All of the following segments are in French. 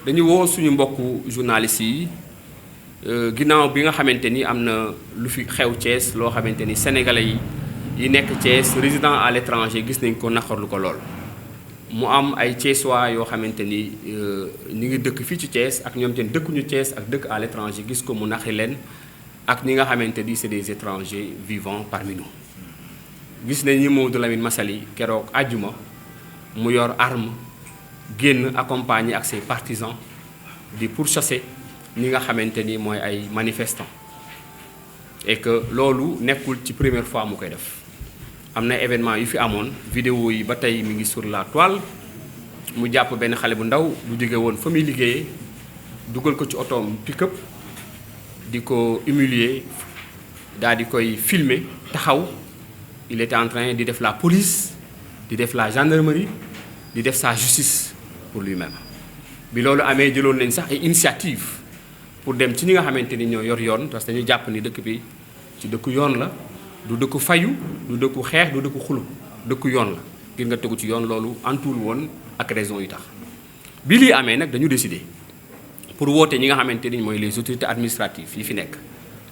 dañu woo suñu mbokku journalistes yi ginnaaw bi nga xamante ni am na lu fi xew Thiès loo xamante ni sénégalais yi nekk Thiès résident à l'étranger gis nañ ko naqarlu ko lool. mu am ay Thiessois yoo xamante ni ñu ngi dëkk fii ci Thiès ak ñoom tamit dëkkuñu Thiès ak dëkk à l'étranger gis ko mu naqari leen ak ñi nga xamante ni c'est des étrangers vivant parmi nous. gis nañ ni Mamadou Lamine Massaly keroog àjjuma mu yor arme génn accompagné ak ses partisans di pourchasser ñi nga xamante ni mooy ay manifestants et que loolu nekkul ci première fois mu koy def. am na événement yu fi amoon vidéo yi ba tey mi ngi sur la toile mu jàpp benn xale bu ndaw bu jóge woon fa muy liggéeyee dugal ko ci otoom pick-up di ko humilier daal di koy filmer taxaw il était en train di def la police di def la gendarmerie di def sa justice pour lui-même. bi loolu amee jëloon nañ sax ay initiative pour dem ci ñi nga xamante ni ñoo yor yoon parce que dañu jàpp ni dëkk bi ci dëkku yoon la. du dëkku fayu du dëkku xeex du dëkku xulu dëkku yoon la ngir nga tegu ci yoon loolu antuwul woon ak raison yu tax bi lii amee nag dañu décider pour woote ñi nga xamante ni mooy les autorités administratives yi fi nekk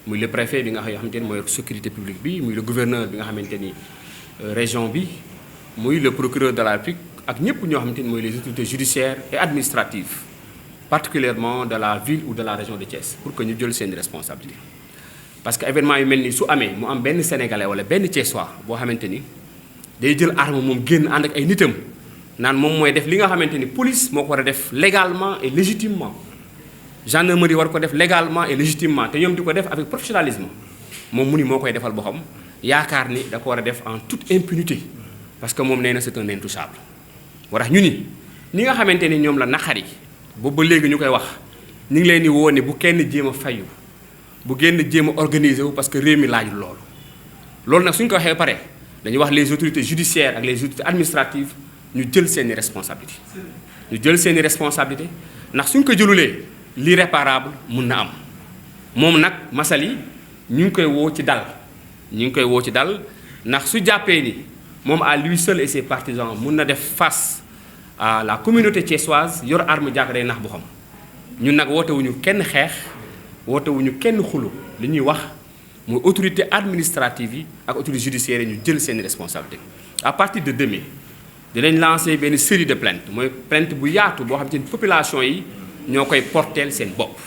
muy le préfet bi nga xamante ni mooy sécurité publique bi muy le gouverneur bi nga xamante ni région bi muy le procureur de la République ak ñëpp ñoo xamante ni mooy les autorités judiciaires et administratives particulièrement de la ville ou de la région de Thiès pour que ñu jël seen responsabilité. parce que événement yu mel ni su amee mu am benn sénégalais wala benn Thiessois boo xamante ni day jël arme moom génn ànd ak ay nitam naan moom mooy def li nga xamante ni police moo ko war a def légalement et légitimement gendarmerie war ko def légalement et légitimement te ñoom di ko def avec professionnalisme moom mu ni moo koy defal boo xam yaakaar ni da ko war a def en toute impunité parce que moom nee na c'est un intouchable. moo tax ñu ni nga xamante ni ñoom la naqari boobu ba léegi ñu koy wax ñu ngi leen di woo ne bu kenn jéem a fayu. bu génn jéem a organiser wu parce que réew mi laajul loolu nag suñ ko waxee pare dañuy wax les autorités judiciaires ak les autorités administratives ñu jël seeni responsabilité ndax suñ ko jëlulee l'irréparable mun na am moom nag Massaly ñu ngi koy woo ci dal ndax su jàppee ni moom à lui seul et ses partisans mun na def face à la communauté thiessoise yor arme jàkk day nax bu xam ñun nag wootewuñu kenn xeex wootewuñu kenn xulu li ñuy wax mooy autorité administrative yi ak autorité judiciaire yi ñu jël seen responsabilité. à partir de demain dinañ lancer benn série de plaintes mooy plainte bu yaatu boo xam te ni population yi ñoo koy porteel seen bopp.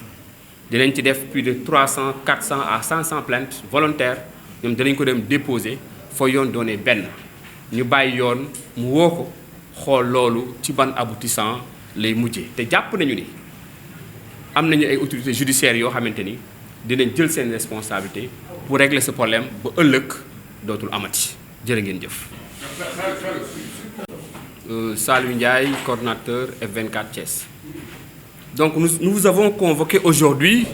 dinañ ci def plus de 300 400 à 500 plaintes volontaires ñoom dinañ ko dem déposer foo yoon doonee benn ñu bàyyi yoon mu woo ko xool loolu ci ban aboutissant lay mujjee te jàpp nañu ni. am nañu ay autorités judiciaires yoo xamante ni dinañ jël seen responsabilité pour régler ce problème ba ëllëg dootul amati jërë ngeen jëf. Saliou Ndiaye, coordonnateur F24 Thiès. Donc nous vous avons convoqué aujourd'hui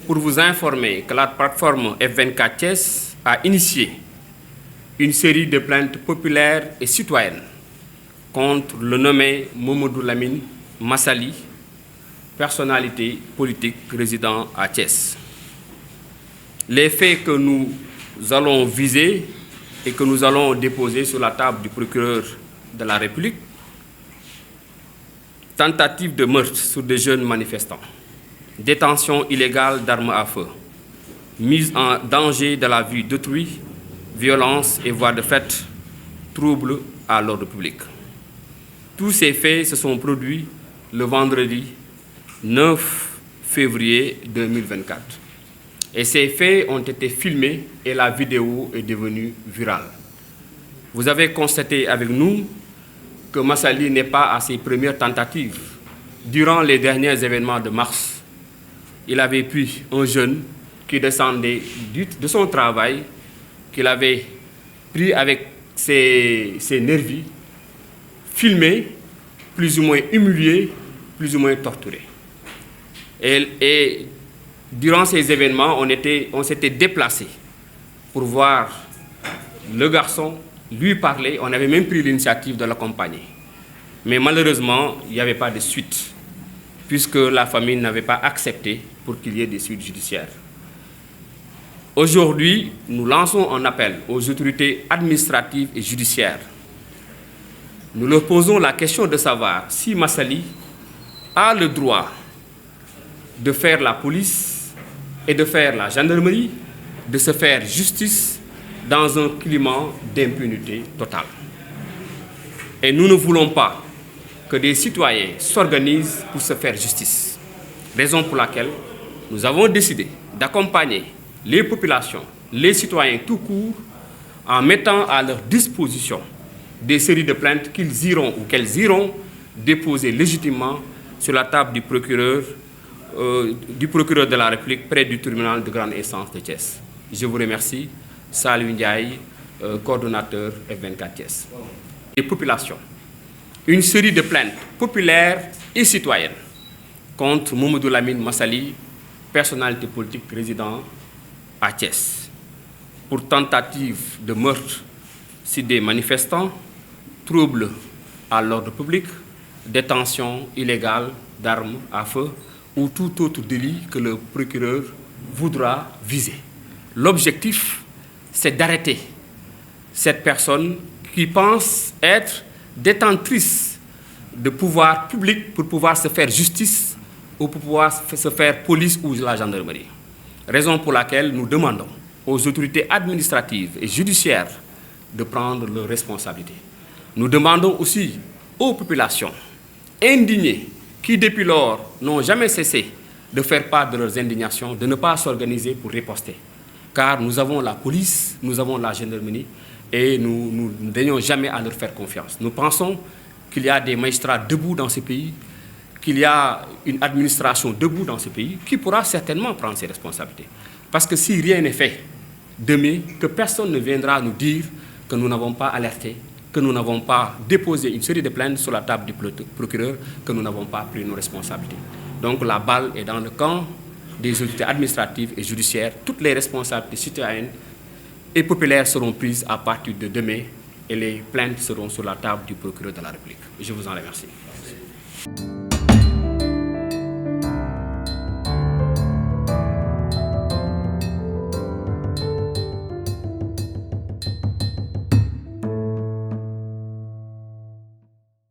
pour vous informer que la plateforme F24 Thiès a initié une série de plaintes populaires et citoyennes contre le nommé Mamadou Lamine Massaly, personnalité politique résidant à Thiès. Les faits que nous allons viser et que nous allons déposer sur la table du procureur de la République: tentative de meurtre sur des jeunes manifestants, détention illégale d'armes à feu, mise en danger de la vie d'autrui, violence et voies de fait, troubles à l'ordre public. Tous ces faits se sont produits le vendredi 9 février 2024. Et ces faits ont été filmés et la vidéo est devenue virale. Vous avez constaté avec nous que Massaly n'est pas à ses premières tentatives. Durant les derniers événements de mars, il avait pris un jeune qui descendait de son travail, qu'il avait pris avec ses nervis, filmé, plus ou moins humilié, plus ou moins torturé. Et durant ces événements, on s'était déplacé pour voir le garçon, lui parler. On avait même pris l'initiative de l'accompagner. Mais malheureusement, il n'y avait pas de suite, puisque la famille n'avait pas accepté pour qu'il y ait des suites judiciaires. Aujourd'hui, nous lançons un appel aux autorités administratives et judiciaires. Nous leur posons la question de savoir si Massaly a le droit de faire la police et de faire la gendarmerie, de se faire justice dans un climat d'impunité totale. Et nous ne voulons pas que des citoyens s'organisent pour se faire justice. Raison pour laquelle nous avons décidé d'accompagner les populations, les citoyens tout court, en mettant à leur disposition des séries de plaintes qu'ils iront ou qu'elles iront déposer légitimement sur la table du procureur de la République près du tribunal de grande instance de Thiès. Je vous remercie. Saliou Ndiaye, coordonnateur F24 Thiès. Les populations, une série de plaintes populaires et citoyennes contre Mamadou Lamine Massaly, personnalité politique résident à Thiès, pour tentative de meurtre sur des manifestants, troubles à l'ordre public, détention illégale d'armes à feu ou tout autre délit que le procureur voudra viser. L'objectif, c'est d'arrêter cette personne qui pense être détentrice de pouvoir public pour pouvoir se faire justice ou pour pouvoir se faire police ou la gendarmerie. Raison pour laquelle nous demandons aux autorités administratives et judiciaires de prendre leurs responsabilités. Nous demandons aussi aux populations indignées qui depuis lors n'ont jamais cessé de faire part de leurs indignations, de ne pas s'organiser pour riposter. Car nous avons la police, nous avons la gendarmerie et nous ne daignons jamais à leur faire confiance. Nous pensons qu'il y a des magistrats debout dans ce pays, qu'il y a une administration debout dans ce pays qui pourra certainement prendre ses responsabilités. Parce que si rien n'est fait demain, que personne ne viendra nous dire que nous n'avons pas alerté, que nous n'avons pas déposé une série de plaintes sur la table du procureur, que nous n'avons pas pris nos responsabilités. Donc la balle est dans le camp des autorités administratives et judiciaires. Toutes les responsabilités citoyennes et populaires seront prises à partir de demain et les plaintes seront sur la table du procureur de la République. Je vous en remercie.